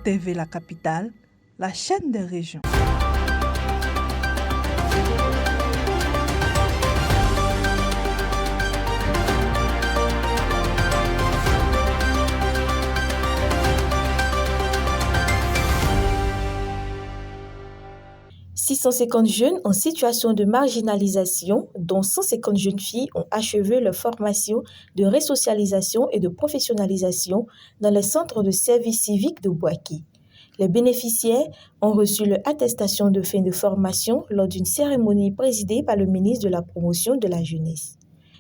TV La Capitale, la chaîne des régions. « 650 jeunes en situation de marginalisation, dont 150 jeunes filles, ont achevé leur formation de resocialisation et de professionnalisation dans les centres de service civique de Boaké. Les bénéficiaires ont reçu leur attestation de fin de formation lors d'une cérémonie présidée par le ministre de la Promotion de la Jeunesse.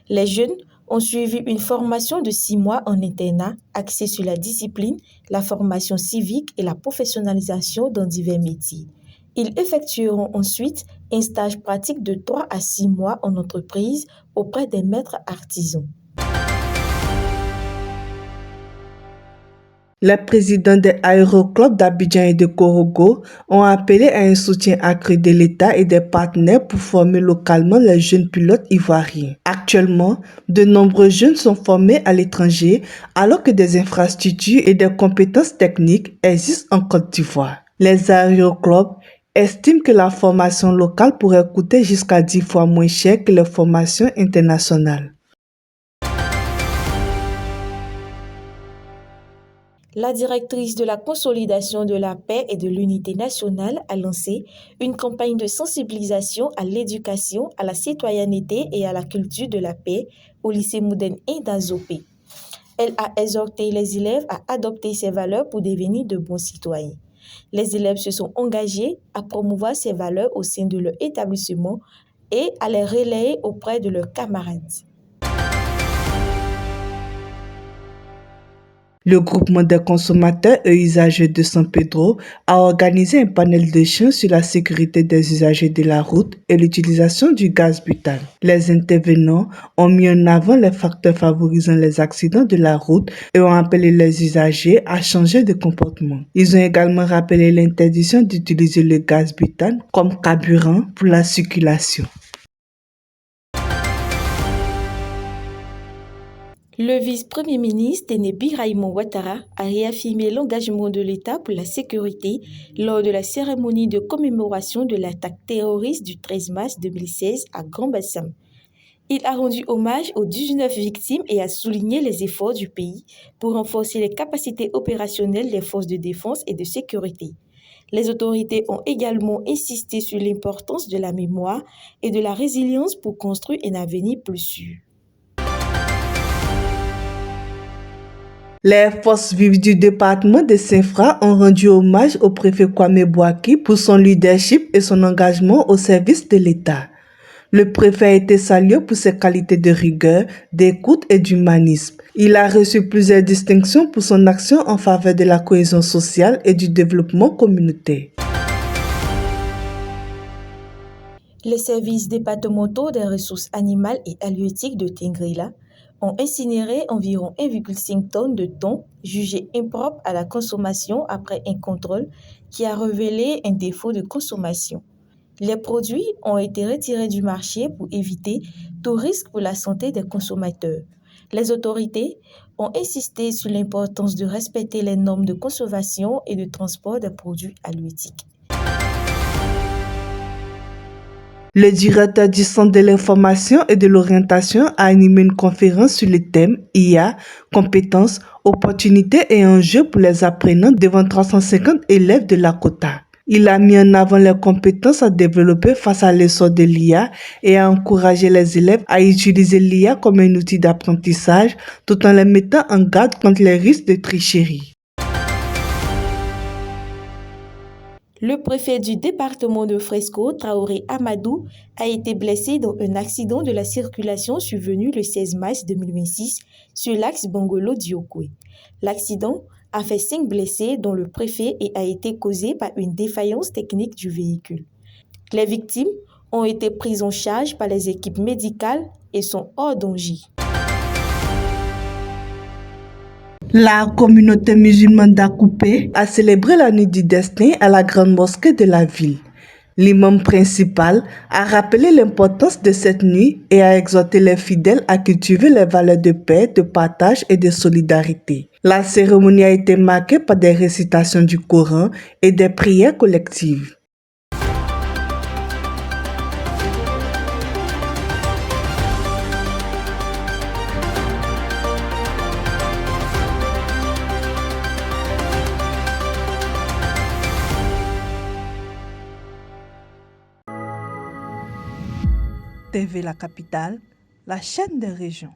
Les jeunes ont suivi une formation de 6 mois en internat axée sur la discipline, la formation civique et la professionnalisation dans divers métiers. Ils effectueront ensuite un stage pratique de 3 à 6 mois en entreprise auprès des maîtres artisans. Les présidents des aéroclubs d'Abidjan et de Korogo ont appelé à un soutien accru de l'État et des partenaires pour former localement les jeunes pilotes ivoiriens. Actuellement, de nombreux jeunes sont formés à l'étranger alors que des infrastructures et des compétences techniques existent en Côte d'Ivoire. Les aéroclubs estiment que la formation locale pourrait coûter jusqu'à 10 fois moins cher que les formations internationales. La directrice de la consolidation de la paix et de l'unité nationale a lancé une campagne de sensibilisation à l'éducation, à la citoyenneté et à la culture de la paix au lycée Mouden d'Azopé. Elle a exhorté les élèves à adopter ces valeurs pour devenir de bons citoyens. Les élèves se sont engagés à promouvoir ces valeurs au sein de leur établissement et à les relayer auprès de leurs camarades. Le groupement des consommateurs et usagers de San Pedro a organisé un panel d'échange sur la sécurité des usagers de la route et l'utilisation du gaz butane. Les intervenants ont mis en avant les facteurs favorisant les accidents de la route et ont appelé les usagers à changer de comportement. Ils ont également rappelé l'interdiction d'utiliser le gaz butane comme carburant pour la circulation. Le vice-premier ministre Téné Birahim Ouattara a réaffirmé l'engagement de l'État pour la sécurité lors de la cérémonie de commémoration de l'attaque terroriste du 13 mars 2016 à Grand-Bassam. Il a rendu hommage aux 19 victimes et a souligné les efforts du pays pour renforcer les capacités opérationnelles des forces de défense et de sécurité. Les autorités ont également insisté sur l'importance de la mémoire et de la résilience pour construire un avenir plus sûr. Les forces vives du département de Saint-Fra ont rendu hommage au préfet Kwame Boaké pour son leadership et son engagement au service de l'État. Le préfet a été salué pour ses qualités de rigueur, d'écoute et d'humanisme. Il a reçu plusieurs distinctions pour son action en faveur de la cohésion sociale et du développement communautaire. Les services départementaux des ressources animales et halieutiques de Tingrila ont incinéré environ 1,5 tonnes de thon jugé impropre à la consommation après un contrôle qui a révélé un défaut de consommation. Les produits ont été retirés du marché pour éviter tout risque pour la santé des consommateurs. Les autorités ont insisté sur l'importance de respecter les normes de conservation et de transport des produits halieutiques. Le directeur du Centre de l'information et de l'orientation a animé une conférence sur le thème IA, compétences, opportunités et enjeux pour les apprenants devant 350 élèves de la Kota. Il a mis en avant les compétences à développer face à l'essor de l'IA et a encouragé les élèves à utiliser l'IA comme un outil d'apprentissage tout en les mettant en garde contre les risques de tricherie. Le préfet du département de Fresco, Traoré Amadou, a été blessé dans un accident de la circulation survenu le 16 mars 2026 sur l'axe Bangolo-Diokwe. L'accident a fait 5 blessés, dont le préfet, et a été causé par une défaillance technique du véhicule. Les victimes ont été prises en charge par les équipes médicales et sont hors danger. La communauté musulmane d'Akoupé a célébré la nuit du destin à la grande mosquée de la ville. L'imam principal a rappelé l'importance de cette nuit et a exhorté les fidèles à cultiver les valeurs de paix, de partage et de solidarité. La cérémonie a été marquée par des récitations du Coran et des prières collectives. TV La Capitale, la chaîne des régions.